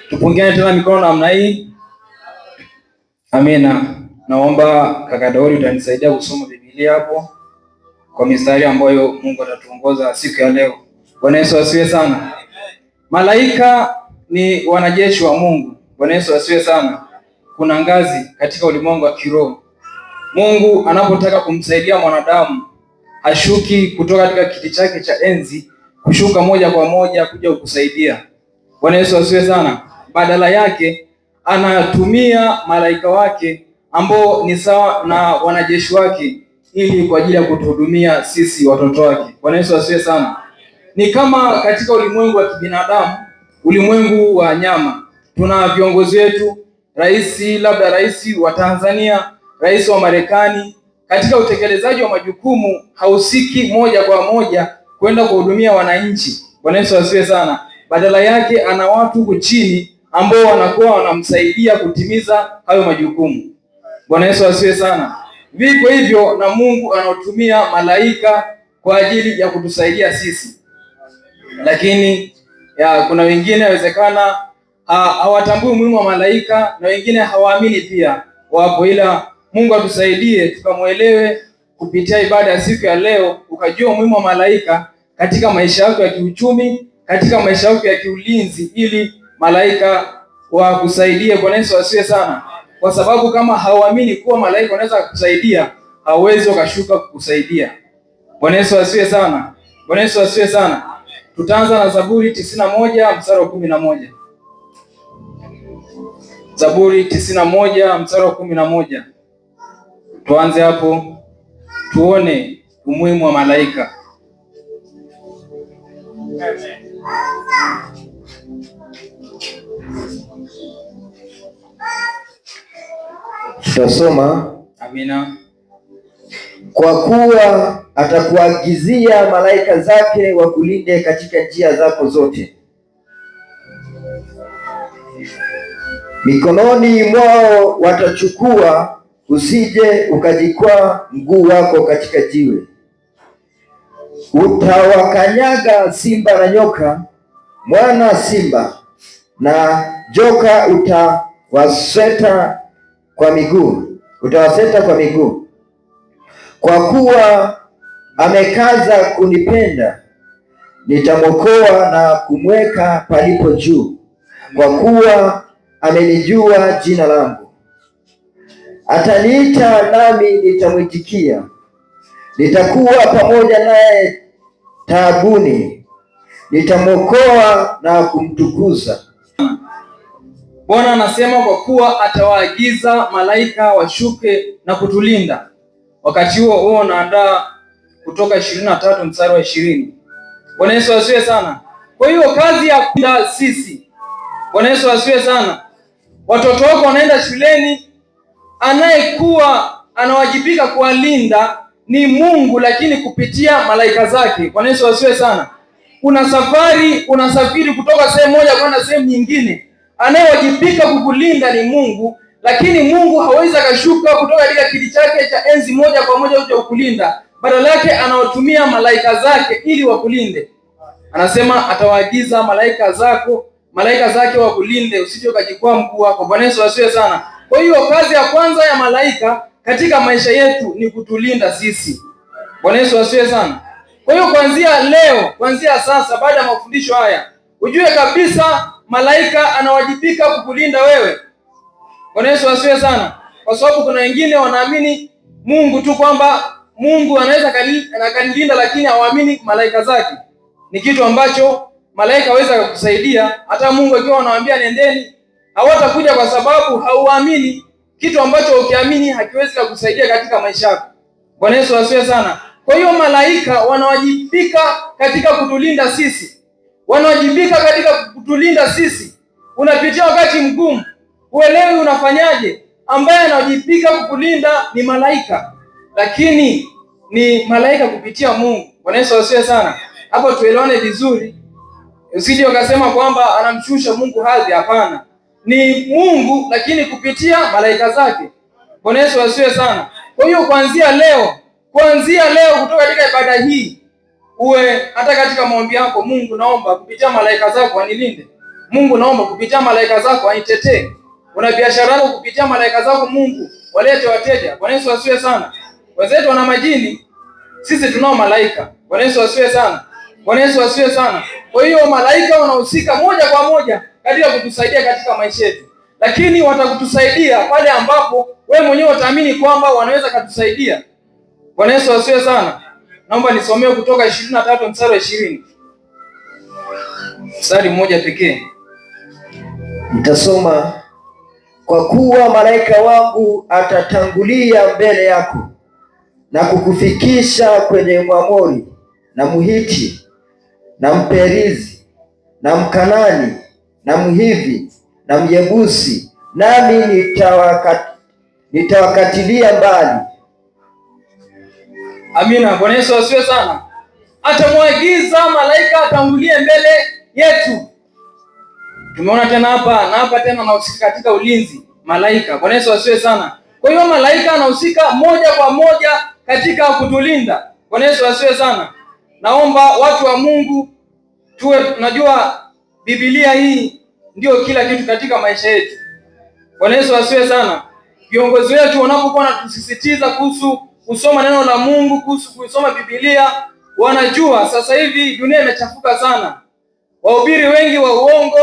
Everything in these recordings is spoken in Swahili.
Tupungiane tena mikono namna hii. Amina. Naomba kaka Daudi utanisaidia kusoma Biblia hapo kwa mistari ambayo Mungu atatuongoza siku ya leo. Bwana Yesu asifiwe sana. Malaika ni wanajeshi wa Mungu. Bwana Yesu asifiwe sana. Kuna ngazi katika ulimwengu wa kiroho. Mungu anapotaka kumsaidia mwanadamu hashuki kutoka katika kiti chake cha enzi kushuka moja kwa moja kuja kukusaidia. Bwana Yesu asifiwe sana. Badala yake anatumia malaika wake ambao ni sawa na wanajeshi wake ili kwa ajili ya kutuhudumia sisi watoto wake. Bwana Yesu asifiwe sana. Ni kama katika ulimwengu wa kibinadamu, ulimwengu wa nyama, tuna viongozi wetu, labda rais wa Tanzania, rais wa Marekani. Katika utekelezaji wa majukumu hausiki moja kwa moja kwenda kuhudumia wananchi. Bwana Yesu asifiwe sana. Badala yake ana watu huko chini ambao wanakuwa wanamsaidia kutimiza hayo majukumu. Bwana Yesu asifiwe sana. Vivyo hivyo na Mungu anatumia malaika kwa ajili ya kutusaidia sisi. Lakini kuna wengine inawezekana hawatambui umuhimu wa malaika na wengine hawaamini pia. Wapo, ila Mungu atusaidie tukamwelewe kupitia ibada ya siku ya leo, ukajua umuhimu wa malaika katika maisha yako ya kiuchumi, katika maisha yako ya kiulinzi, ili malaika wakusaidie. Bwana Yesu asifiwe sana. Kwa sababu kama hauamini kuwa malaika wanaweza kukusaidia, hauwezi ukashuka kukusaidia. Bwana Yesu asifiwe sana. Bwana Yesu asifiwe sana. Tutaanza na Zaburi 91 mstari wa 11. Zaburi 91 mstari wa 11. Tuanze hapo tuone umuhimu wa malaika. Tutasoma. Amina. Kwa kuwa atakuagizia malaika zake wakulinde katika njia zako zote. Mikononi mwao watachukua, usije ukajikwaa mguu wako katika jiwe. Utawakanyaga simba na nyoka, mwana simba na joka utawaseta kwa miguu. Kwa kuwa amekaza kunipenda, nitamwokoa na kumweka palipo juu. Kwa kuwa amenijua jina langu. Ataniita nami nitamwitikia. Nitakuwa pamoja naye taabuni, nitamwokoa na kumtukuza. Bwana anasema kwa kuwa atawaagiza malaika washuke na kutulinda. Wakati huo unaandaa Kutoka 23 mstari wa 20. Bwana Yesu asifiwe sana. Kwa hiyo kazi ya kulinda sisi. Bwana Yesu asifiwe sana. Watoto wako wanaenda shuleni, anayekuwa anawajibika kuwalinda ni Mungu, lakini kupitia malaika zake. Bwana Yesu asifiwe sana. Unasafiri kutoka sehemu moja kwenda sehemu nyingine, anayewajibika kukulinda ni Mungu, lakini Mungu hawezi akashuka kutoka katika kiti chake cha enzi moja kwa moja uje kukulinda. Badala yake anawatumia malaika zake ili wakulinde. Anasema atawaagiza malaika zake wakulinde, usije ukajikwaa mguu wako. Bwana Yesu asifiwe sana. Kwa hiyo kazi ya kwanza ya malaika katika maisha yetu ni kutulinda sisi. Bwana Yesu asifiwe sana. Kwa hiyo kuanzia sasa baada ya mafundisho haya, ujue kabisa malaika anawajibika kukulinda wewe. Bwana Yesu asifiwe sana. Kwa sababu kuna wengine wanaamini Mungu tu, kwamba Mungu anaweza akanilinda, lakini hawaamini malaika zake. Ni kitu ambacho malaika hawezi kukusaidia. Hata Mungu akiwa anawaambia nendeni, hawatakuja kwa sababu hauamini. Kitu ambacho ukiamini hakiwezi kukusaidia katika maisha yako. Bwana Yesu asifiwe sana. Kwa hiyo malaika wanawajibika katika kutulinda sisi. Unapitia wakati mgumu, uelewi unafanyaje. Ambaye anawajibika kukulinda ni malaika, lakini ni malaika kupitia Mungu. Bwana Yesu asifiwe sana. Hapo tuelewane vizuri. Usije ukasema kwamba anamshusha Mungu hadhi. Hapana. Ni Mungu lakini kupitia malaika zake. Bwana Yesu asifiwe sana. Kwa hiyo kuanzia leo kutoka katika ibada hii, uwe hata katika maombi yako, Mungu naomba kupitia malaika zako wanilinde. Mungu naomba kupitia malaika zako anitetee. Una biashara yako, kupitia malaika zako Mungu walete wateja. Bwana Yesu asifiwe sana. Wenzetu wana majini, sisi tunao malaika. Bwana Yesu asifiwe sana. Bwana Yesu asifiwe sana. Kwa hiyo malaika wanahusika moja kwa moja katika kutusaidia katika maisha yetu, lakini watakutusaidia pale ambapo wewe mwenyewe utaamini kwamba wanaweza kutusaidia. Bwana Yesu asifiwe sana. Naomba nisomee Kutoka 23 mstari wa 20. Mstari mmoja pekee. Nitasoma. Kwa kuwa malaika wangu atatangulia mbele yako na kukufikisha kwenye Mwamori na Mhiti na Mperizi na Mkanani na Mhivi na Myebusi, nami nitawakatilia mbali. Amina. Bwana Yesu asifiwe sana. Atamwagiza malaika atangulie mbele yetu. Tumeona tena hapa na hapa tena anahusika katika ulinzi malaika. Bwana Yesu asifiwe sana. Kwa hiyo malaika anahusika moja kwa moja katika kutulinda. Bwana Yesu asifiwe sana. Naomba watu wa Mungu tuwe tunajua Biblia hii ndio kila kitu katika maisha yetu. Bwana Yesu asifiwe sana. Viongozi wetu wanapokuwa wanatusisitiza kuhusu kusoma neno la Mungu, kuhusu kusoma Biblia, wanajua sasa hivi dunia imechafuka sana. Wahubiri wengi wa uongo,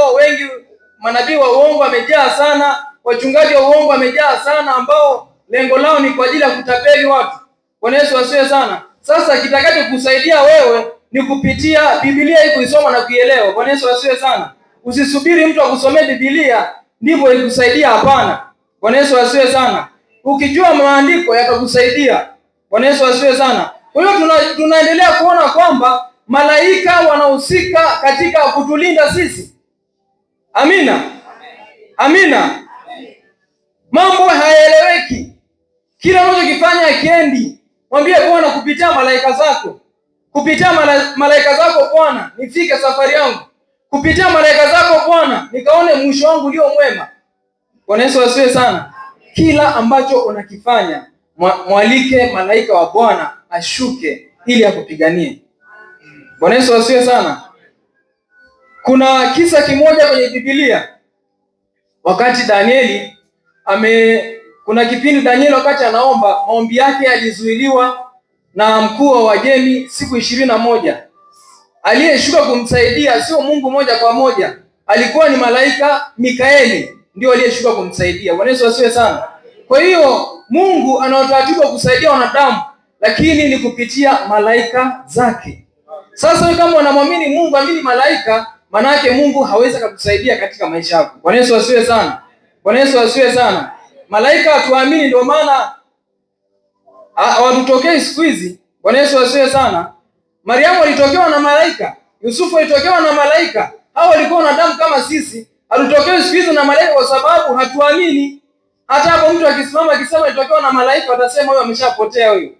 manabii wa uongo wamejaa sana, wachungaji wa uongo wamejaa sana, ambao lengo lao ni kwa ajili ya kutapeli watu. Bwana Yesu asifiwe sana. Sasa kitakacho kusaidia wewe ni kupitia Biblia hii, kuisoma na kuielewa. Bwana Yesu asifiwe sana. Usisubiri mtu akusomee Biblia ndipo ikusaidia, hapana. Bwana Yesu asifiwe sana. Ukijua maandiko yatakusaidia. Bwana Yesu asifiwe sana. Kwa hiyo tunaendelea kuona kwamba malaika wanahusika katika kutulinda sisi. Amina. Amina. Mambo hayaeleweki, kila unachokifanya hakiendi, mwambie Bwana kupitia malaika zako, kupitia malaika zako Bwana nifike safari yangu, kupitia malaika zako Bwana nikaone mwisho wangu ulio mwema. Bwana Yesu asifiwe sana. Kila ambacho unakifanya mwalike malaika wa Bwana ashuke ili akupiganie. Bwana Yesu asifiwe sana. Kuna kisa kimoja kwenye Biblia, wakati Danieli kuna kipindi Danieli wakati anaomba, maombi yake yalizuiliwa na mkuu wa Wajemi siku 21. Aliyeshuka kumsaidia sio Mungu moja kwa moja, alikuwa ni malaika Mikaeli, ndio aliyeshuka kumsaidia. Bwana Yesu asifiwe sana. Kwa hiyo Mungu ana utaratibu wa kusaidia wanadamu, lakini ni kupitia malaika zake. Sasa wewe kama unamwamini Mungu, amini malaika, maana yake Mungu hawezi kukusaidia katika maisha yako. Bwana Yesu asifiwe sana. Bwana Yesu asifiwe sana. Malaika hatuamini, ndio maana hawatutokei siku hizi. Bwana Yesu asifiwe sana. Mariamu alitokewa na malaika, Yusufu alitokewa na malaika. Hao walikuwa wanadamu kama sisi. Hatutokei siku hizi na malaika kwa sababu hatuamini. Hata hapo mtu akisimama akisema alitokewa na malaika, watasema huyo ameshapotea, huyo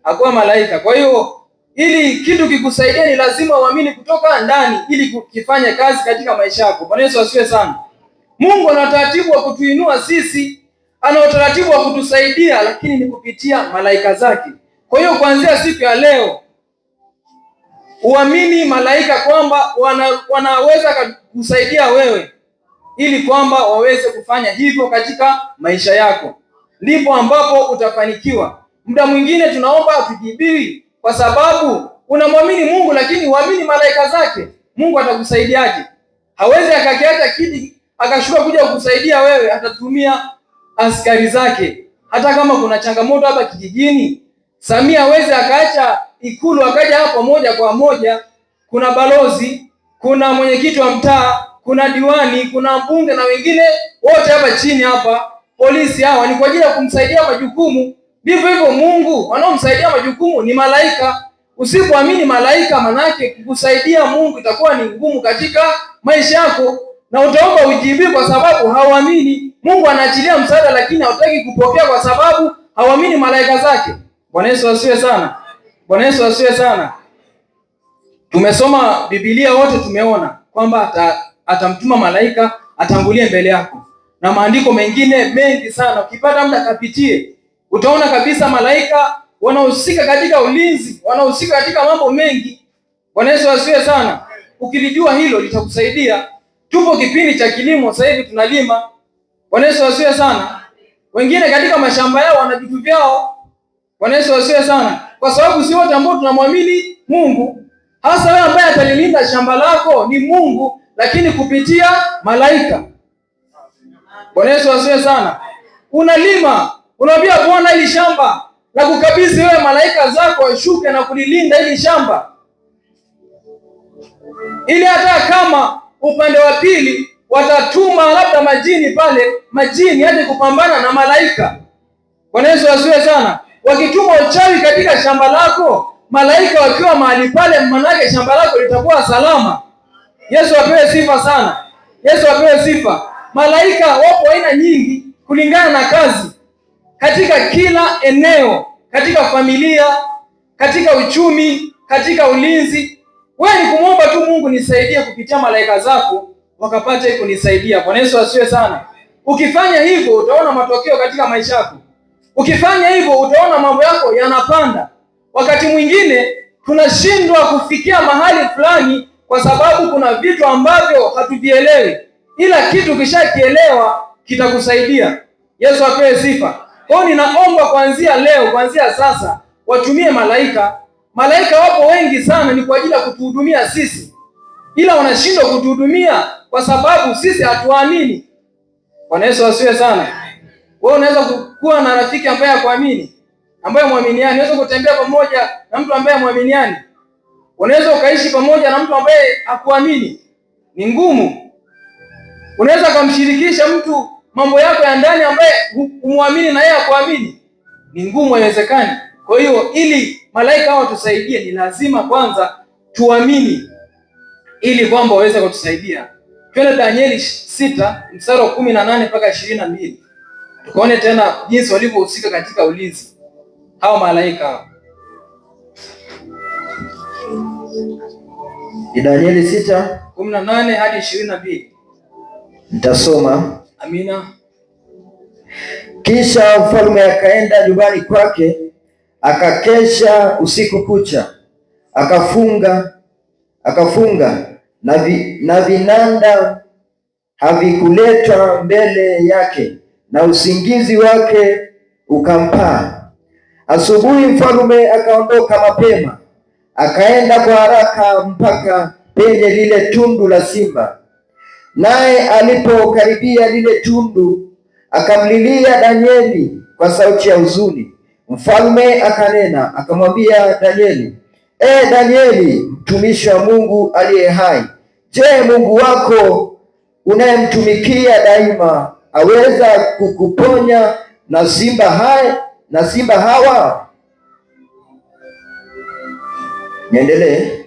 hakuwa malaika. Kwa hiyo ili kitu kikusaidia ni lazima uamini kutoka ndani ili kukifanya kazi katika maisha yako. Bwana Yesu asifiwe sana. Mungu ana utaratibu wa kutuinua sisi, ana utaratibu wa kutusaidia, lakini ni kupitia malaika zake. Kwa hiyo kuanzia siku ya leo uamini malaika kwamba wanaweza kukusaidia wewe ili kwamba waweze kufanya hivyo katika maisha yako, ndipo ambapo utafanikiwa. Muda mwingine tunaomba tujibiwi kwa sababu unamwamini Mungu lakini uamini malaika zake. Mungu atakusaidiaje? Hawezi akakiacha kiti akashuka kuja kukusaidia wewe, atatumia askari zake. Hata kama kuna changamoto hapa kijijini, Samia hawezi akaacha Ikulu akaja hapo moja kwa moja. Kuna balozi, kuna mwenyekiti wa mtaa, kuna diwani, kuna mbunge na wengine wote hapa chini hapa, polisi, hawa ni kwa ajili ya kumsaidia majukumu. Ndivyo hivyo Mungu wanaomsaidia majukumu ni malaika. Usipoamini malaika, manake kukusaidia Mungu itakuwa ni ngumu katika maisha yako, na utaomba ujibiwe kwa sababu hauamini. Mungu anaachilia msaada lakini hautaki kupokea kwa sababu hauamini malaika zake. Bwana Yesu asifiwe sana. Bwana Yesu asifiwe sana. Tumesoma Biblia wote, tumeona kwamba atamtuma malaika atangulie mbele yako, na maandiko mengine mengi sana. Ukipata muda kapitie, utaona kabisa malaika wanahusika katika ulinzi, wanahusika katika mambo mengi. Bwana Yesu asifiwe sana. Ukilijua hilo litakusaidia. Tupo kipindi cha kilimo sasa hivi tunalima. Bwana Yesu asifiwe sana. Wengine katika mashamba yao wana vitu vyao. Bwana Yesu asifiwe sana. Kwa sababu si wote ambao tunamwamini Mungu. Hasa wewe ambaye atalilinda shamba lako ni Mungu, lakini kupitia malaika. Bwana Yesu asifiwe sana. Unalima, unaambia Bwana hili shamba na kukabidhi wewe malaika zako washuke na kulilinda hili shamba. Ili hata kama upande wa pili watatuma labda majini pale, majini hadi kupambana na malaika. Bwana Yesu asifiwe sana. Wakituma uchawi katika shamba lako, malaika wakiwa mahali pale, manake shamba lako litakuwa salama. Yesu apewe sifa sana. Yesu apewe sifa. Malaika wapo aina nyingi kulingana na kazi. Katika kila eneo, katika familia, katika uchumi, katika ulinzi. Wewe ni kumwomba tu Mungu nisaidie kupitia malaika zako, wakapate kunisaidia. Bwana Yesu asifiwe sana. Ukifanya hivyo utaona matokeo katika maisha yako. Ukifanya hivyo utaona mambo yako yanapanda. Wakati mwingine tunashindwa kufikia mahali fulani kwa sababu kuna vitu ambavyo hatuvielewi. Ila kitu kishakielewa kitakusaidia. Yesu apewe sifa. Kwa hiyo ninaomba kuanzia leo, kuanzia sasa, watumie malaika. Malaika wapo wengi sana ni kwa ajili ya kutuhudumia sisi. Ila wanashindwa kutuhudumia kwa sababu sisi hatuamini. Bwana Yesu asifiwe sana. Wewe unaweza kuwa na rafiki ambaye hakuamini, ambaye muaminiani. Unaweza kutembea pamoja na mtu ambaye muaminiani. Unaweza ukaishi pamoja na mtu ambaye hakuamini. Ni ngumu. Unaweza kumshirikisha mtu mambo yako ya ndani ambaye umuamini na yeye hakuamini. Ni ngumu, haiwezekani. Kwa hiyo ili malaika hao tusaidie, ni lazima kwanza tuamini ili kwamba waweze kutusaidia. Twende Danieli 6 mstari wa 18 mpaka 22. Tukaone tena jinsi walivyohusika katika ulinzi hao malaika hao. Danieli 6:18 hadi 22. Nitasoma. Amina. Kisha mfalme akaenda nyumbani kwake, akakesha usiku kucha, akafunga na vinanda havikuletwa mbele yake, na usingizi wake ukampaa. Asubuhi mfalme akaondoka mapema, akaenda kwa haraka mpaka penye lile tundu la simba. Naye alipokaribia lile tundu, akamlilia Danieli kwa sauti ya huzuni. Mfalme akanena akamwambia Danieli, Danieli, mtumishi wa Mungu aliye hai, je, Mungu wako unayemtumikia daima aweza kukuponya na simba hawa? Niendelee.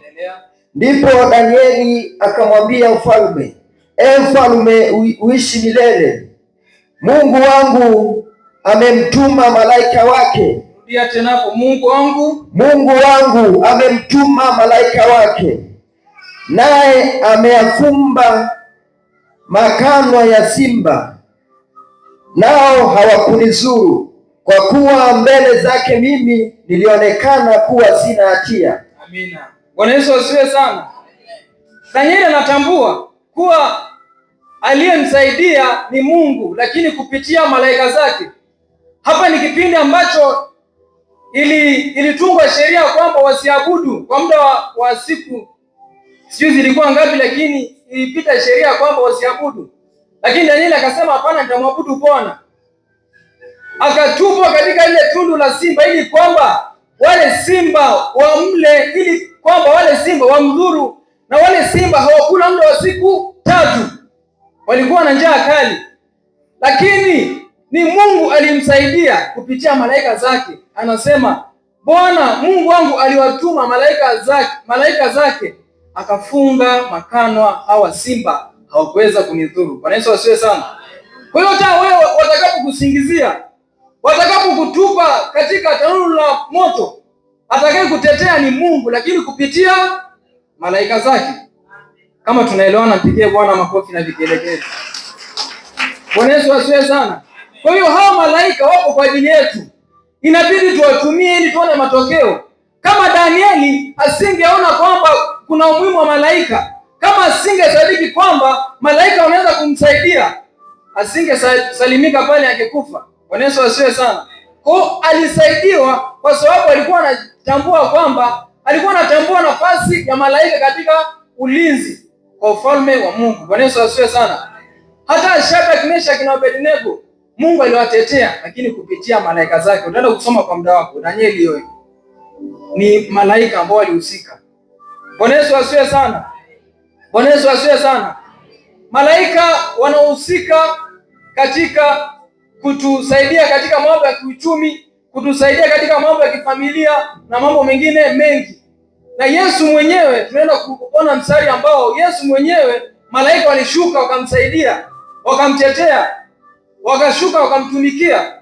Ndipo Danieli akamwambia mfalme, mfalme, uishi milele. Mungu wangu amemtuma malaika wake. Rudia tena hapo. Mungu wangu amemtuma malaika wake, naye ameyafumba makanwa ya simba, nao hawakunizuru, kwa kuwa mbele zake mimi nilionekana kuwa sina hatia. Amina. Bwana Yesu asifiwe sana. Danieli anatambua kuwa aliyemsaidia ni Mungu, lakini kupitia malaika zake. Hapa ni kipindi ambacho ilitungwa sheria kwamba wasiabudu kwa muda wa siku, sijui zilikuwa ngapi, lakini ilipita sheria kwamba wasiabudu. Lakini Danieli akasema hapana, nitamwabudu Bwana. Akatupwa katika ile tundu la simba ili kwamba wale simba wamle, ili kwamba wale simba wamdhuru. Na wale simba hawakula muda wa siku 3. Walikuwa na njaa kali. Lakini ni Mungu alimsaidia kupitia malaika zake. Anasema, Bwana Mungu wangu aliwatuma malaika zake akafunga makanwa hawa simba, hawakuweza kunidhuru. Bwana Yesu asifiwe sana. Kwa hiyo hata wewe watakapokusingizia, watakapokutupa katika tanuru la moto, atakaye kutetea ni Mungu, lakini kupitia malaika zake. Kama tunaelewana, mpigie Bwana makofi na vigelegele. Bwana Yesu asifiwe sana. Kwa hiyo hao malaika wapo kwa ajili yetu. Inabidi tuwatumie ili tuone matokeo. Kama Danieli asingeona kwamba kuna umuhimu wa malaika, Kama asingesadiki kwamba malaika wanaweza kumsaidia, asingesalimika pale, angekufa. Bwana Yesu asifiwe sana. Kwa alisaidiwa kwa sababu alikuwa anatambua kwamba alikuwa anatambua nafasi ya malaika katika ulinzi kwa ufalme wa Mungu. Bwana Yesu asifiwe sana. Hata Shadraka, Meshaki na Abednego Mungu aliwatetea, lakini kupitia malaika zake. Utaenda kusoma kwa muda wako. Danieli hiyo ni malaika ambao walihusika. Bwana Yesu asifiwe sana. Bwana Yesu asifiwe sana. Malaika wanahusika katika kutusaidia katika mambo ya kiuchumi, kutusaidia katika mambo ya kifamilia na mambo mengine mengi. Na Yesu mwenyewe tunaenda kuona mstari ambao Yesu mwenyewe malaika walishuka wakamsaidia, wakamtetea, wakashuka wakamtumikia.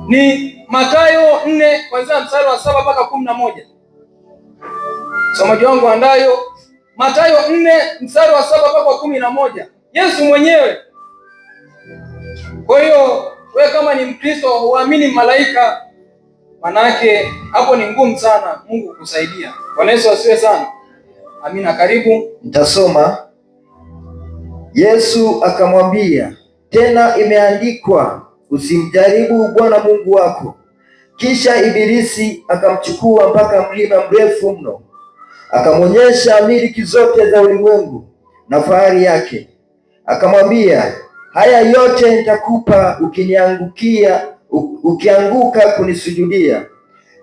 Ni Mathayo 4 kuanzia mstari wa 7 mpaka 11. Somaji wangu andayo Mathayo 4 mstari wa 7 mpaka 11. Yesu mwenyewe. Kwa hiyo wewe kama ni Mkristo huamini malaika, manake hapo ni ngumu sana Mungu kusaidia. Bwana Yesu asifiwe sana. Amina. Karibu nitasoma. Yesu akamwambia tena, imeandikwa, usimjaribu Bwana Mungu wako. Kisha Ibilisi akamchukua mpaka mlima mrefu mno, akamwonyesha miliki zote za ulimwengu na fahari yake. Akamwambia, haya yote nitakupa ukianguka kunisujudia.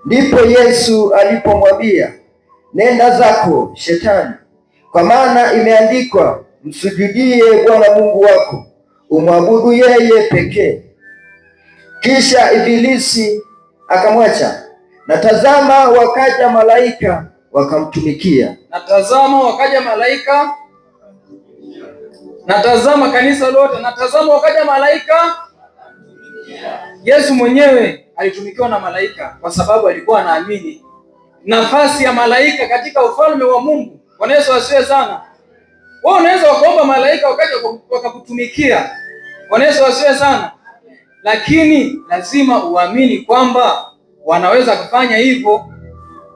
Ndipo Yesu alipomwambia, nenda zako Shetani, kwa maana imeandikwa, msujudie Bwana Mungu wako, umwabudu yeye pekee. Kisha Ibilisi akamwacha, na tazama wakaja malaika wakamtumikia. Na tazama wakaja malaika, na tazama kanisa lote, na tazama wakaja malaika. Yesu mwenyewe alitumikiwa na malaika kwa sababu alikuwa anaamini nafasi ya malaika katika ufalme wa Mungu. Bwana Yesu asifiwe sana. Wewe unaweza ukaomba malaika wakaja wakakutumikia. Bwana Yesu asifiwe sana. Lakini lazima uamini kwamba wanaweza kufanya hivyo.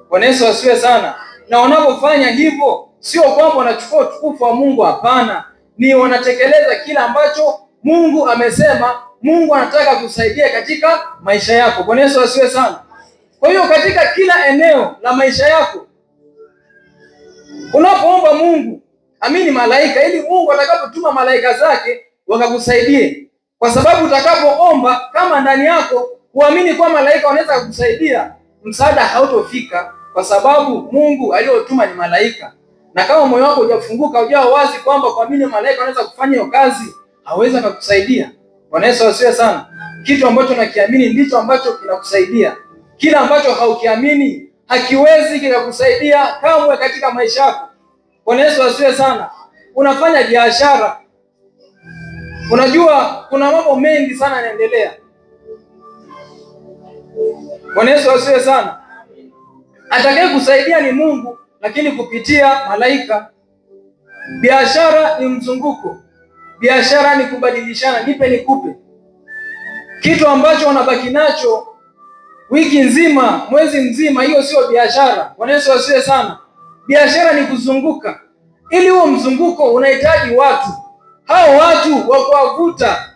Bwana Yesu asifiwe sana. Na wanapofanya hivyo sio kwamba wanachukua utukufu wa Mungu, hapana. Ni wanatekeleza kila ambacho Mungu amesema. Mungu anataka kusaidia katika maisha yako. Bwana Yesu asifiwe sana. Kwa hiyo katika kila eneo la maisha yako unapoomba Mungu, amini malaika, ili Mungu atakapotuma malaika zake wakakusaidie. Kwa sababu utakapoomba kama ndani yako huamini kwa malaika wanaweza kukusaidia, msaada hautofika, kwa sababu Mungu aliyotuma ni malaika. Na kama moyo wako hujafunguka, hujao wazi kwamba kuamini malaika wanaweza kufanya hiyo kazi, hawezi kukusaidia. Bwana Yesu asifiwe sana. Kitu ambacho unakiamini ndicho ambacho kinakusaidia. Kila ambacho haukiamini hakiwezi kikakusaidia kamwe katika maisha yako. Bwana Yesu asifiwe sana. Unafanya biashara, unajua kuna mambo mengi sana yanaendelea. Bwana Yesu asifiwe sana. Atakaye kusaidia ni Mungu, lakini kupitia malaika. Biashara ni mzunguko. Biashara ni kubadilishana, nipe nikupe. Kitu ambacho unabaki nacho wiki nzima, mwezi mzima, hiyo sio biashara. Bwana Yesu asifiwe sana. Biashara ni kuzunguka. Ili huo mzunguko unahitaji watu. Hao watu wa kuwavuta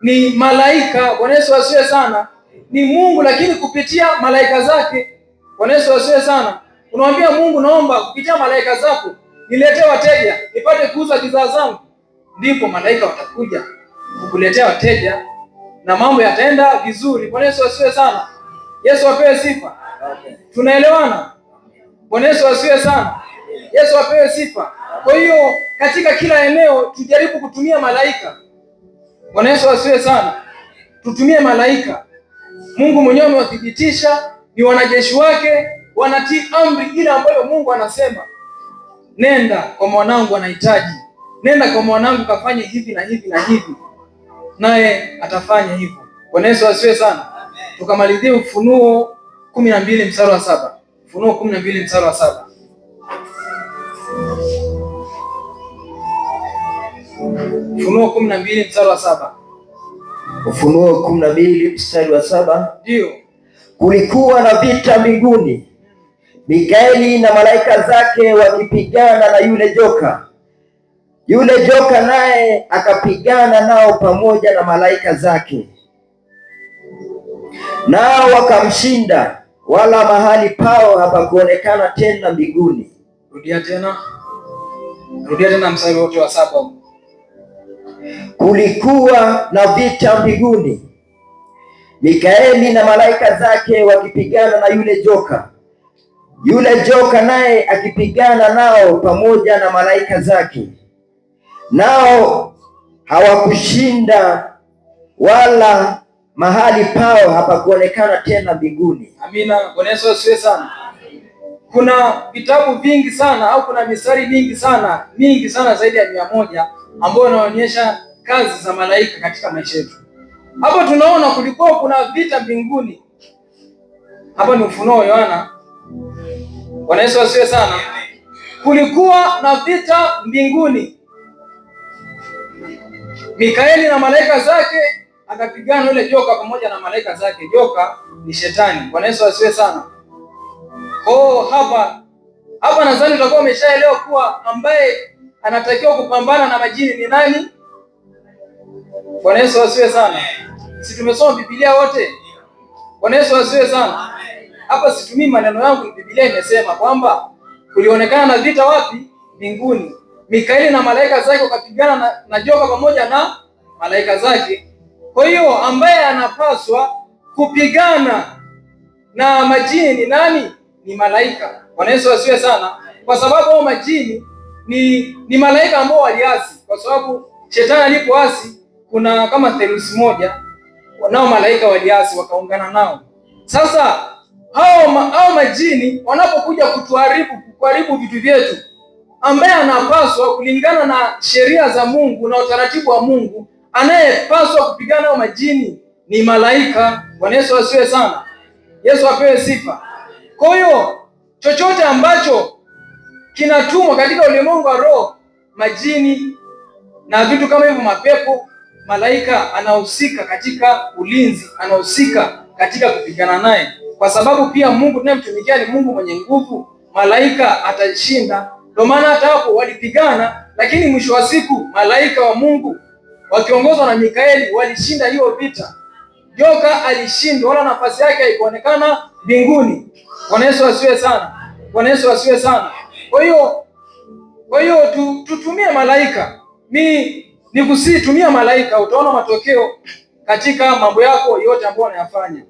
ni malaika. Bwana Yesu asifiwe sana. Ni Mungu, lakini kupitia malaika zake. Bwana Yesu asifiwe sana. Unamwambia Mungu, naomba kupitia malaika zako niletee wateja, nipate kuuza bidhaa zangu. Ndipo malaika watakuja kukuletea wateja na mambo yataenda vizuri. Bwana Yesu asifiwe sana. Yesu apewe sifa. Tunaelewana? Bwana Yesu asifiwe sana. Yesu apewe sifa. Kwa hiyo katika kila eneo tujaribu kutumia malaika. Bwana Yesu asifiwe sana. Tutumie malaika. Mungu mwenyewe amewathibitisha ni wanajeshi wake, wanatii amri ile ambayo Mungu anasema. Nenda kwa mwanangu anahitaji. Nenda kwa mwanangu kafanye hivi na hivi na hivi, naye atafanya hivyo. Bwana Yesu asifiwe sana. Tukamalizie Ufunuo 12 mstari wa 7. Ufunuo 12 mstari wa 7. Ufunuo 12 mstari wa 7. Ufunuo 12 mstari wa 7. Ndio. Kulikuwa na vita mbinguni. Mikaeli na malaika zake wakipigana na yule joka. Yule joka naye akapigana nao pamoja na malaika zake, nao wakamshinda, wala mahali pao hapakuonekana tena mbinguni. Rudia tena mstari wote wa 7. Kulikuwa na vita mbinguni, Mikaeli na malaika zake wakipigana na yule joka. Yule joka naye akipigana nao pamoja na malaika zake, nao hawakushinda, wala mahali pao hapakuonekana tena mbinguni. Amina. Bwana Yesu asifiwe sana. Kuna vitabu vingi sana au kuna mistari mingi sana zaidi ya 100 ambayo inaonyesha kazi za malaika katika maisha yetu. Hapo tunaona kulikuwa kuna vita mbinguni. Hapa ni Ufunuo Yohana. Bwana Yesu asifiwe sana. Kulikuwa na vita mbinguni. Mikaeli na malaika zake akapigana yule joka pamoja na malaika zake. Joka ni Shetani. Bwana Yesu asifiwe sana. Hapa nadhani utakuwa umeshaelewa kuwa ambaye anatakiwa kupambana na majini ni nani? Bwana Yesu asifiwe sana. Si tumesoma Biblia wote? Bwana Yesu asifiwe sana. Hapa situmii maneno yangu, Biblia imesema kwamba kulionekana na vita wapi? Mbinguni. Mikaeli na malaika zake wakapigana na joka pamoja na malaika zake. Kwa hiyo ambaye anapaswa kupigana na majini ni nani? Ni malaika. Bwana Yesu asifiwe sana. Kwa sababu hao majini ni malaika ambao waliasi. Kwa sababu Shetani alipoasi kuna kama theluthi moja nao malaika waliasi wakaungana nao. Sasa hao majini wanapokuja kuharibu vitu vyetu, ambaye anapaswa kulingana na sheria za Mungu na utaratibu wa Mungu, anayepaswa kupigana nao majini ni malaika. Bwana Yesu asifiwe sana. Yesu apewe sifa. Kwa hiyo chochote ambacho kinatumwa katika ulimwengu wa roho, majini na vitu kama hivyo, mapepo, malaika anahusika katika ulinzi, anahusika katika kupigana naye, kwa sababu pia Mungu tunayemtumikia ni Mungu mwenye nguvu. Malaika atashinda. Ndio maana hata hapo walipigana, lakini mwisho wa siku malaika wa Mungu wakiongozwa na Mikaeli walishinda hiyo vita. Joka alishindwa, wala nafasi yake haikuonekana mbinguni. Bwana Yesu asifiwe sana. Bwana Yesu asifiwe sana. Kwa hiyo tutumie malaika. Ni kusitumia malaika, utaona matokeo katika mambo yako yote ambayo unayafanya.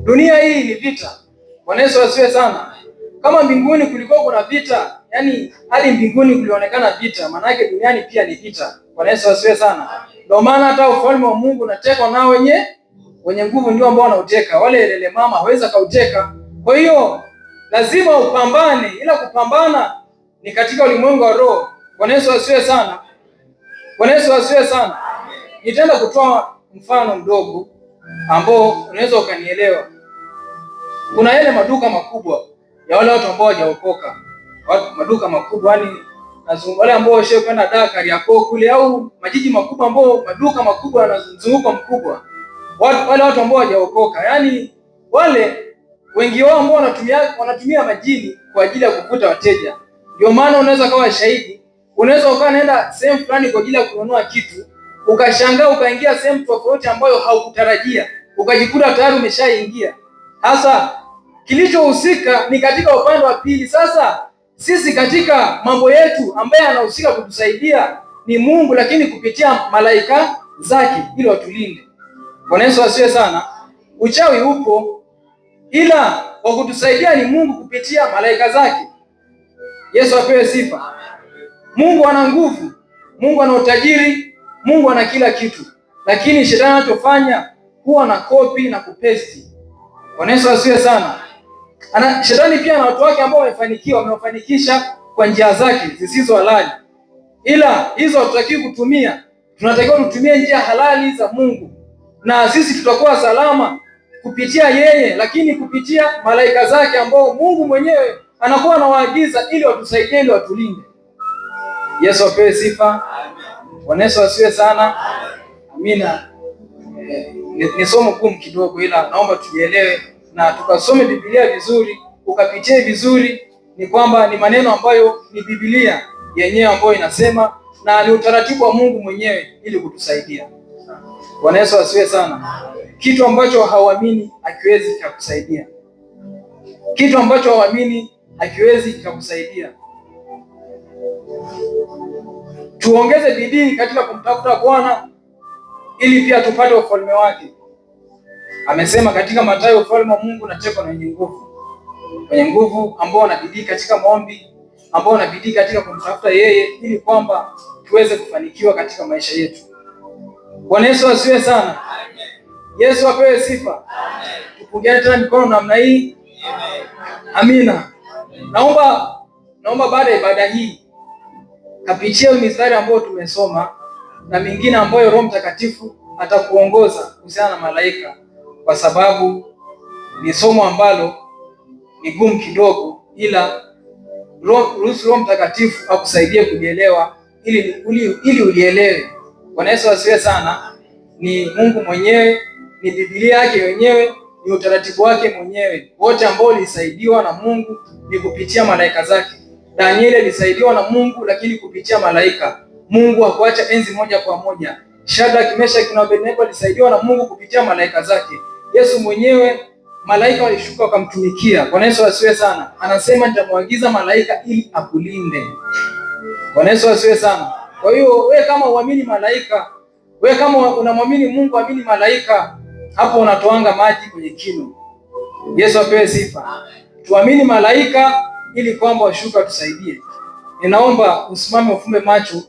Dunia hii ni vita. Bwana Yesu asifiwe sana. Kama mbinguni kulikuwa kuna vita, yani hadi mbinguni kulionekana vita, maana yake duniani pia ni vita. Bwana Yesu asifiwe sana. Ndio maana hata ufalme wa Mungu unatekwa na wenye nguvu, ndio ambao wanauteka. Wale lele mama hawezi kauteka. Kwa hiyo lazima upambane, ila kupambana ni katika ulimwengu wa roho. Bwana Yesu asifiwe sana. Bwana Yesu asifiwe sana. Nitaenda kutoa mfano mdogo ambao unaweza ukanielewa. Kuna yale maduka makubwa ya wale watu ambao hawajaokoka. Maduka makubwa, yani nazungumza wale ambao washio kwenda Dakar ya kule au majiji makubwa ambao maduka makubwa yanazunguka mkubwa. Wale watu ambao hawajaokoka, yani wale wengi wao ambao wanatumia majini kwa ajili ya kuvuta wateja. Ndio maana unaweza kawa shahidi, unaweza ukaenda sehemu fulani kwa ajili ya kununua kitu, ukashangaa ukaingia sehemu tofauti ambayo haukutarajia, ukajikuta tayari umeshaingia. Hasa kilichohusika ni katika upande wa pili. Sasa sisi katika mambo yetu ambaye anahusika kutusaidia ni Mungu, lakini kupitia malaika zake ili watulinde. Bwana Yesu asifiwe sana. Uchawi upo, ila wa kutusaidia ni Mungu kupitia malaika zake. Yesu apewe sifa. Mungu ana nguvu, Mungu ana utajiri, Mungu ana kila kitu, lakini shetani anachofanya huwa na copy na kupesti. Bwana Yesu asifiwe sana. Shetani pia na watu wake ambao wamewafanikisha kwa njia zake zisizo halali, ila hizo hatutakiwi kutumia. Tunatakiwa tutumie njia halali za Mungu, na sisi tutakuwa salama kupitia yeye, lakini kupitia malaika zake ambao Mungu mwenyewe anakuwa anawaagiza ili watusaidie, ili watulinde. Yesu apewe sifa. Bwana Yesu asifiwe sana. Amina. Ni somo gumu kidogo, ila naomba tujielewe na tukasome Biblia vizuri ukapitie vizuri, ni kwamba ni maneno ambayo ni Biblia yenyewe ambayo inasema, na ni utaratibu wa Mungu mwenyewe ili kutusaidia. Bwana Yesu asifiwe sana. Kitu ambacho hauamini hakiwezi kukusaidia. Kitu ambacho hauamini hakiwezi kukusaidia. Tuongeze bidii katika kumtafuta Bwana ili pia tupate ufalme wake. Amesema katika Mathayo, ufalme wa Mungu unatekwa na wenye nguvu. Wenye nguvu ambao wana bidii katika maombi, ambao wana bidii katika kumtafuta yeye, ili kwamba tuweze kufanikiwa katika maisha yetu. Bwana Yesu asifiwe sana. Amen. Yesu apewe sifa. Amen. Tupungiane tena mikono namna hii. Amen. Amina. Naomba baada ya ibada hii kapitia mistari ambayo tumesoma na mingine ambayo Roho Mtakatifu atakuongoza kuhusiana na malaika, kwa sababu ni somo ambalo ni gumu kidogo, ila Roho Mtakatifu akusaidie kulielewa ili ulielewe. Bwana Yesu asifiwe sana. Ni Mungu mwenyewe, ni Biblia yake wenyewe, ni utaratibu wake mwenyewe. Wote ambao walisaidiwa na Mungu ni kupitia malaika zake. Danieli alisaidiwa na Mungu lakini kupitia malaika. Mungu hakuacha enzi moja kwa moja. Shadraka, Meshaki na Abednego alisaidiwa na Mungu kupitia malaika zake. Yesu mwenyewe malaika walishuka wakamtumikia. Bwana Yesu asifiwe sana. Anasema nitamwagiza malaika ili akulinde. Bwana Yesu asifiwe sana. Kwa hiyo wewe kama uamini malaika, wewe kama unamwamini Mungu, amini malaika, hapo unatoanga maji kwenye kinu. Yesu apewe sifa. Tuamini malaika ili kwamba washuka tusaidie. Ninaomba usimame ufumbe macho.